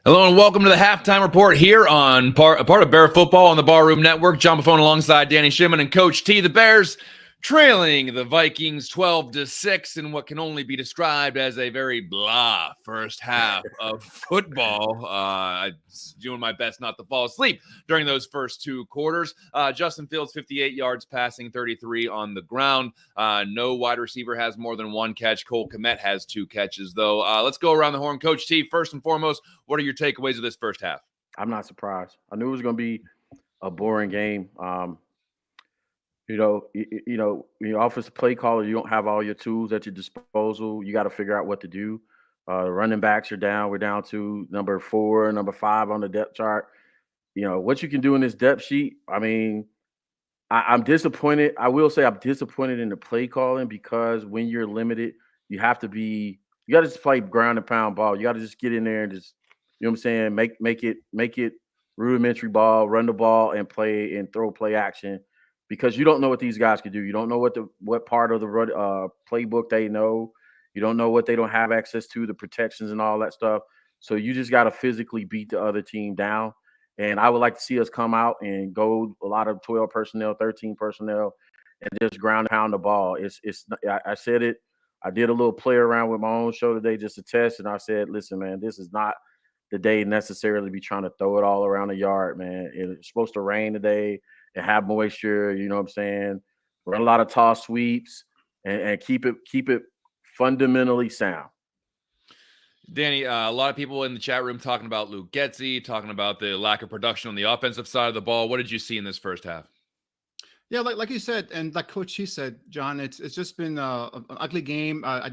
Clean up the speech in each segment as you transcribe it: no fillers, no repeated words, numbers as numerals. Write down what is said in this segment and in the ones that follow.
Hello and welcome to the halftime report here on part of Bear Football on the Barroom Network. John Buffone alongside Danny Shimon and Coach T. The Bears trailing the Vikings 12-6 in what can only be described as a very blah first half of football. I'm doing my best not to fall asleep during those first two quarters. Justin Fields, 58 yards passing, 33 on the ground. No wide receiver has more than one catch. Cole Kmet has two catches, though. Let's go around the horn. Coach T, first and foremost, what are your takeaways of this first half? I'm not surprised. I knew it was going to be a boring game. Offensive play caller, you don't have all your tools at your disposal. You got to figure out what to do. Running backs are down. We're down to number 4, number 5 on the depth chart. What you can do in this depth sheet. I mean, I'm disappointed. I will say I'm disappointed in the play calling because when you're limited, you got to just play ground and pound ball. You got to just get in there and just, you know what I'm saying, make it rudimentary ball, run the ball and play and throw play action. Because you don't know what these guys can do. You don't know what part of the playbook they know. You don't know what they don't have access to, the protections and all that stuff. So you just got to physically beat the other team down. And I would like to see us come out and go a lot of 12 personnel, 13 personnel, and just ground pound the ball. I said it. I did a little play around with my own show today just to test, and I said, listen, man, this is not the day necessarily be trying to throw it all around the yard, man. It's supposed to rain today and have moisture, you know what I'm saying? Run a lot of toss sweeps and keep it fundamentally sound. Danny, a lot of people in the chat room talking about Luke Getsy, talking about the lack of production on the offensive side of the ball. What did you see in this first half? Yeah, like you said, and like Coach He said, John, it's just been an ugly game. I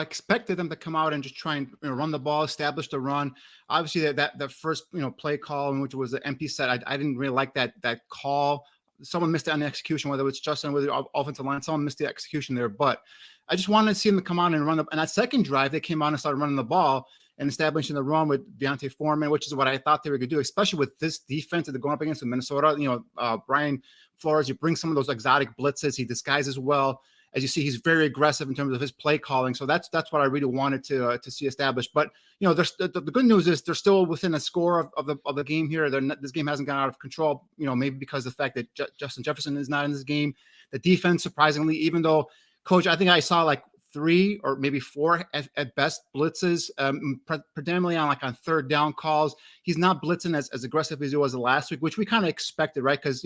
expected them to come out and just try and run the ball, establish the run. Obviously, that first play call, which was the empty set, I didn't really like that call. Someone missed it on the execution, whether it's Justin, whether the offensive line, someone missed the execution there. But I just wanted to see them come out and run up. And that second drive, they came out and started running the ball and establishing the run with Deontay Foreman, which is what I thought they were going to do, especially with this defense that they're going up against in Minnesota. Brian Flores, you bring some of those exotic blitzes. He disguises well. As you see, he's very aggressive in terms of his play calling. So that's what I really wanted to see established. But the good news is they're still within a score of the game here. This game hasn't gone out of control. Maybe because of the fact that Justin Jefferson is not in this game. The defense, surprisingly, even though Coach, I think I saw like 3 or maybe 4 at best blitzes, predominantly on third down calls. He's not blitzing as aggressive as he was last week, which we kind of expected, right? Because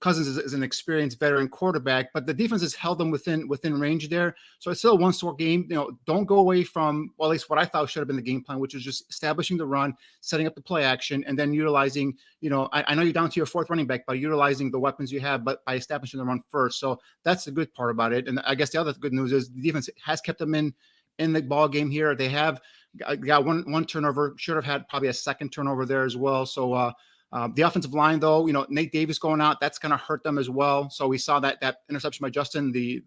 Cousins is an experienced veteran quarterback, but the defense has held them within range there. So it's still a one-score game. Don't go away from, well, at least what I thought should have been the game plan, which was just establishing the run, setting up the play action, and then utilizing, I know you're down to your 4th running back, but utilizing the weapons you have, but by establishing the run first. So that's the good part about it. And I guess the other good news is the defense has kept them in the ball game here. They have got one turnover, should have had probably a second turnover there as well. So the offensive line, though, Nate Davis going out, that's going to hurt them as well. So we saw that interception by Justin. The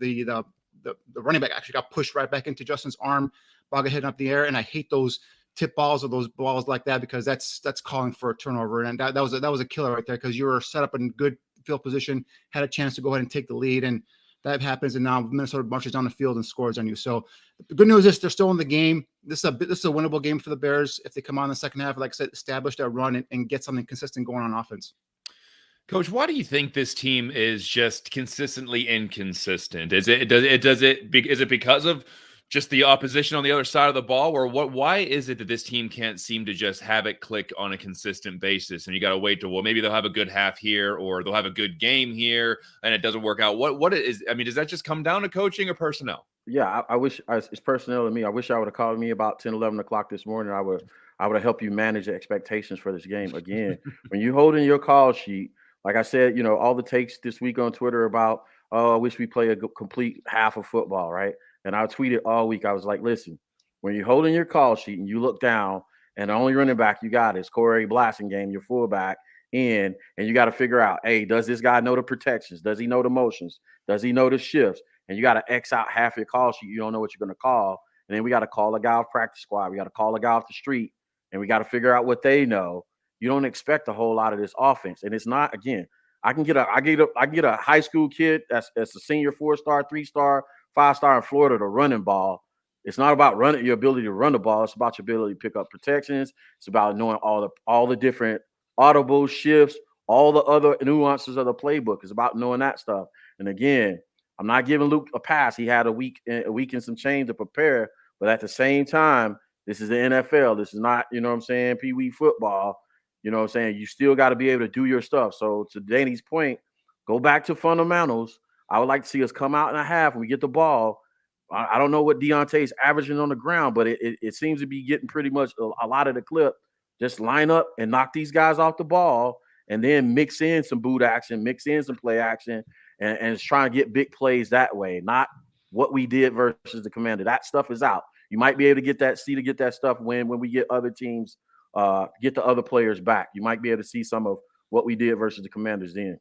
running back actually got pushed right back into Justin's arm, ball got hit up the air. And I hate those tip balls or those balls like that because that's calling for a turnover. And that was a killer right there because you were set up in good field position, had a chance to go ahead and take the lead. And that happens, and now Minnesota marches down the field and scores on you. So the good news is they're still in the game. This is a winnable game for the Bears if they come on in the second half. Like I said, establish that run and get something consistent going on offense. Coach, why do you think this team is just consistently inconsistent? Is it because of just the opposition on the other side of the ball, or what? Why is it that this team can't seem to just have it click on a consistent basis? And you got to wait till, well, maybe they'll have a good half here, or they'll have a good game here, and it doesn't work out. What is? I mean, does that just come down to coaching or personnel? Yeah, I wish it's personnel to me. I wish I would have called me about 10, 11 o'clock this morning. I would have helped you manage the expectations for this game. Again, when you hold in your call sheet, like I said, all the takes this week on Twitter about, oh, I wish we play a complete half of football, right? And I tweeted all week. I was like, listen, when you hold in your call sheet and you look down and the only running back you got is Corey Blasingame, your fullback, and you got to figure out, hey, does this guy know the protections? Does he know the motions? Does he know the shifts? And you got to X out half your call sheet. You don't know what you're going to call. And then we got to call a guy off practice squad. We got to call a guy off the street, and we got to figure out what they know. You don't expect a whole lot of this offense. And it's not, again, I get a high school kid that's a senior 4-star, 3-star, 5-star in Florida to running ball. It's not about running your ability to run the ball. It's about your ability to pick up protections. It's about knowing all the different audible shifts, all the other nuances of the playbook. It's about knowing that stuff. And again, I'm not giving Luke a pass. He had a week and some change to prepare, but at the same time, this is the NFL. This is not, you know what I'm saying, Pee Wee football. You know what I'm saying? You still got to be able to do your stuff. So to Danny's point, go back to fundamentals. I would like to see us come out in a half when we get the ball. I don't know what Deontay's averaging on the ground, but it seems to be getting pretty much a lot of the clip. Just line up and knock these guys off the ball and then mix in some boot action, mix in some play action, and try and get big plays that way, not what we did versus the Commander. That stuff is out. You might be able to get that stuff when we get other teams, get the other players back. You might be able to see some of what we did versus the Commanders then.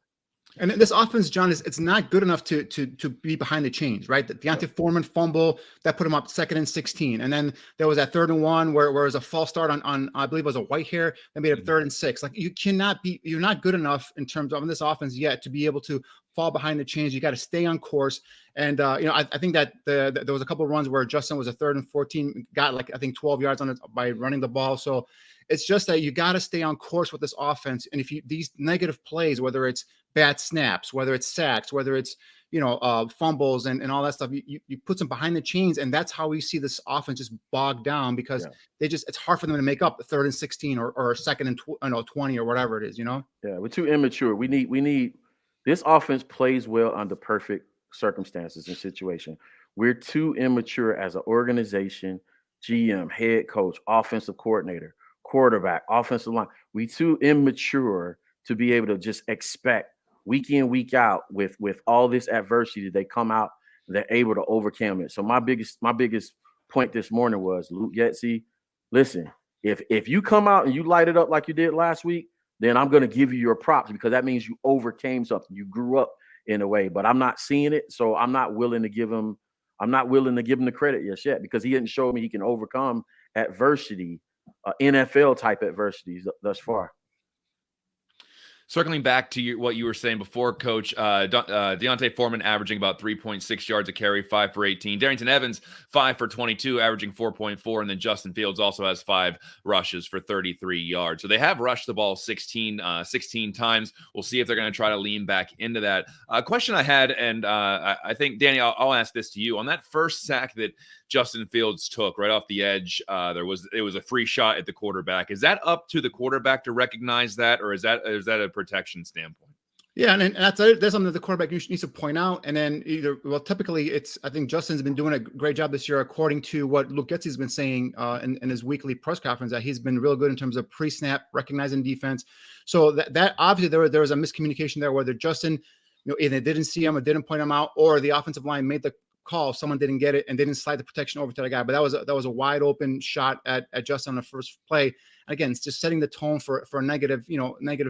And this offense, John, it's not good enough to be behind the chains, right? The Deontay Foreman fumble that put him up 2nd and 16, and then there was that 3rd and 1 where it was a false start on I believe it was a Whitehair that made it 3rd and 6. Like you're not good enough in terms of this offense yet to be able to fall behind the chains. You got to stay on course. And I think that there was a couple of runs where Justin was a 3rd and 14, got like I think 12 yards on it by running the ball. So it's just that you got to stay on course with this offense. And if these negative plays, whether it's bad snaps, whether it's sacks, whether it's, fumbles and all that stuff, you put them behind the chains. And that's how we see this offense just bogged down because it's hard for them to make up the 3rd and 16 or 2nd and 20 or whatever it is, Yeah, we're too immature. We need this offense plays well under perfect circumstances and situation. We're too immature as an organization, GM, head coach, offensive coordinator, quarterback, offensive line. We too immature to be able to just expect week in, week out with all this adversity, they come out and they're able to overcome it. So my biggest point this morning was, Luke Getsy, listen, if you come out and you light it up like you did last week, then I'm going to give you your props because that means you overcame something. You grew up in a way, but I'm not seeing it. So I'm not willing to give him the credit yet because he didn't show me he can overcome adversity, NFL type adversities thus far. Circling back to what you were saying before, Coach, Deontay Foreman averaging about 3.6 yards a carry, 5 for 18. Darrington Evans, 5 for 22, averaging 4.4. And then Justin Fields also has 5 rushes for 33 yards. So they have rushed the ball 16 times. We'll see if they're going to try to lean back into that. Question I had, and I think, Danny, I'll ask this to you. On that first sack that Justin Fields took right off the edge, it was a free shot at the quarterback. Is that up to the quarterback to recognize that, or is that a protection standpoint? Yeah, and that's something that the quarterback needs to point out. And then typically I think Justin's been doing a great job this year, according to what Luke Getsy's been saying in his weekly press conference, that he's been real good in terms of pre-snap, recognizing defense. So that obviously there was a miscommunication there, whether Justin, either didn't see him or didn't point him out, or the offensive line made the call, someone didn't get it and didn't slide the protection over to the guy. But that was a wide open shot at Justin on the first play. And again, it's just setting the tone for a negative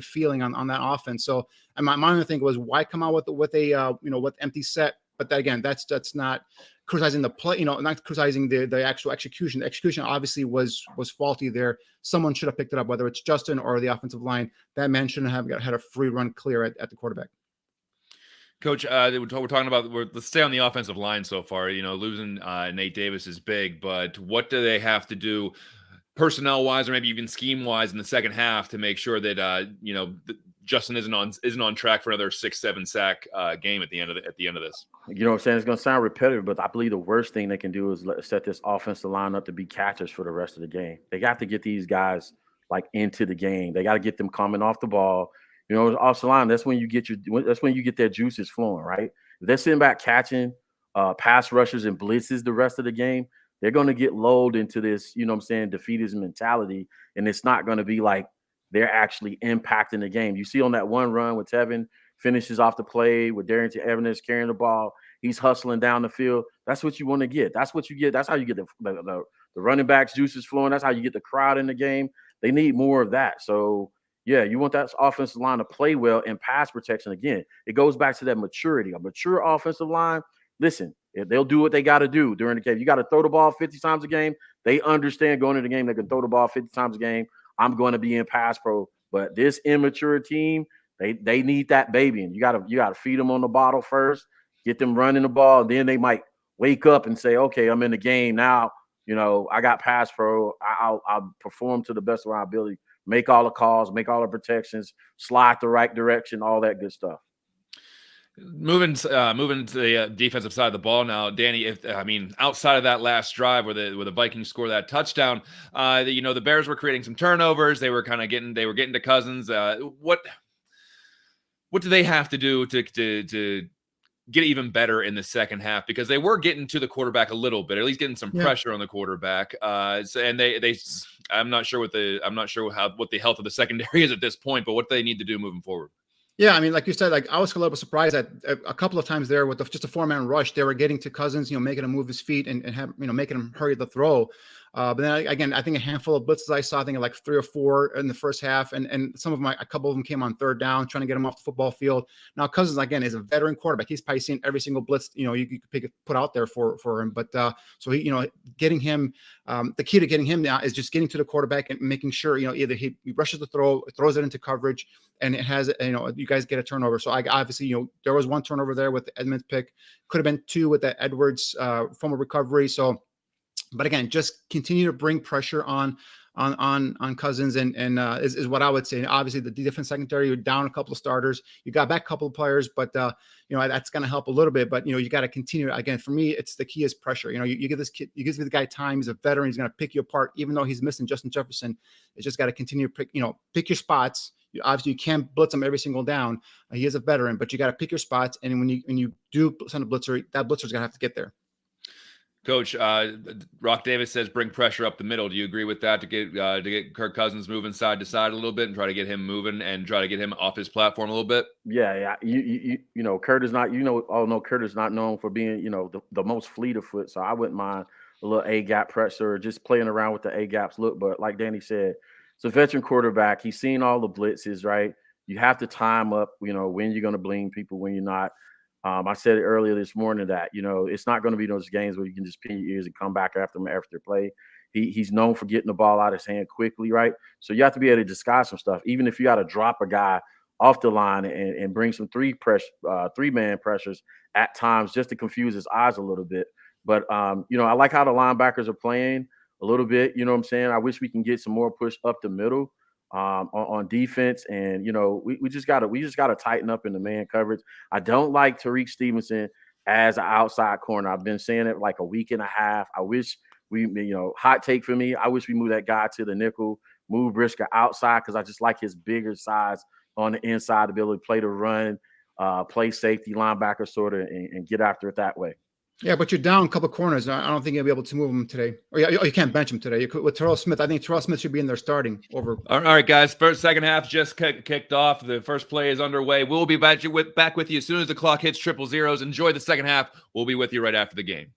feeling on that offense. So, and my only thing was, why come out with empty set? But again, that's not criticizing the play, not criticizing the actual execution. The execution obviously was faulty there. Someone should have picked it up, whether it's Justin or the offensive line. That man shouldn't have had a free run clear at the quarterback. Coach, we're talking about, let's stay on the offensive line so far. Losing Nate Davis is big, but what do they have to do personnel-wise or maybe even scheme-wise in the second half to make sure that, Justin isn't on track for another 6-7 sack game at the end of this? You know what I'm saying? It's going to sound repetitive, but I believe the worst thing they can do is set this offensive line up to be catchers for the rest of the game. They got to get these guys into the game. They got to get them coming off the ball. Off the line, that's when you get their juices flowing, right? If they're sitting back catching pass rushers and blitzes the rest of the game, they're going to get lulled into this, defeatism mentality, and it's not going to be like they're actually impacting the game. You see on that one run with Tevin finishes off the play with Darrington Evans carrying the ball, he's hustling down the field. That's what you want to get. That's what you get. That's how you get the running backs juices flowing. That's how you get the crowd in the game. They need more of that. So yeah, you want that offensive line to play well in pass protection. Again, it goes back to that maturity. A mature offensive line, listen, they'll do what they got to do during the game. You got to throw the ball 50 times a game. They understand going into the game, they can throw the ball 50 times a game. I'm going to be in pass pro. But this immature team, they need that baby. And you got to feed them on the bottle first, get them running the ball. And then they might wake up and say, okay, I'm in the game now. You know, I got pass pro. I'll perform to the best of my ability, make all the calls, make all the protections, slide the right direction, all that good stuff. Moving to the defensive side of the ball now, Danny. Outside of that last drive where the Vikings score that touchdown, the Bears were creating some turnovers. They were getting to Cousins. What do they have to do to get even better in the second half? Because they were getting to the quarterback a little bit, at least getting some pressure on the quarterback. I'm not sure what the health of the secondary is at this point, but what they need to do moving forward. Yeah, I mean, like you said, like I was a little bit surprised that a couple of times there with just a 4-man rush, they were getting to Cousins, making him move his feet and have, making him hurry the throw. But then again, I think a handful of blitzes I saw, I think like 3 or 4 in the first half, and a couple of them came on third down, trying to get him off the football field. Now Cousins again is a veteran quarterback; he's probably seen every single blitz you could put out there for him. But so he, getting him, the key to getting him now is just getting to the quarterback and making sure either he rushes the throw, throws it into coverage, and it has you guys get a turnover. So obviously there was 1 turnover there with the Edmonds pick, could have been 2 with the Edwards from a recovery. So. But again, just continue to bring pressure on Cousins and is what I would say. Obviously, the defense secondary, you're down a couple of starters, you got back a couple of players, but that's going to help a little bit. But you got to continue. Again, for me, it's the key is pressure. You give this kid, you give the guy time. He's a veteran. He's going to pick you apart, even though he's missing Justin Jefferson. It's just got to continue to pick your spots. Obviously, you can't blitz him every single down. He is a veteran, but you got to pick your spots. And when you do send a blitzer, that blitzer's going to have to get there. Coach, Rock Davis says bring pressure up the middle. Do you agree with that to get Kirk Cousins moving side to side a little bit and try to get him moving and try to get him off his platform a little bit? Yeah. Kurt is not, Kurt is not known for being, the most fleet of foot. So I wouldn't mind a little A-gap pressure, just playing around with the A-gaps look. But like Danny said, it's a veteran quarterback. He's seen all the blitzes, right? You have to time up, when you're going to bling people, when you're not. I said it earlier this morning that, it's not going to be those games where you can just pin your ears and come back after him after play. He's known for getting the ball out of his hand quickly, right? So you have to be able to disguise some stuff, even if you got to drop a guy off the line and bring some 3-man pressures at times just to confuse his eyes a little bit. But, I like how the linebackers are playing a little bit. You know what I'm saying? I wish we can get some more push up the middle. On defense, and we just gotta tighten up in the man coverage. I don't like Tariq Stevenson as an outside corner. I've been saying it like a week and a half. I wish we, hot take for me, I wish we move that guy to the nickel, move Brisker outside, because I just like his bigger size on the inside to be able to play the run, play safety, linebacker sort of, and get after it that way. Yeah, but you're down a couple of corners. I don't think you'll be able to move him today. Or you can't bench him today. With Terrell Smith, I think Terrell Smith should be in there starting over. All right, guys. Second half just kicked off. The first play is underway. We'll be back with you as soon as the clock hits 000. Enjoy the second half. We'll be with you right after the game.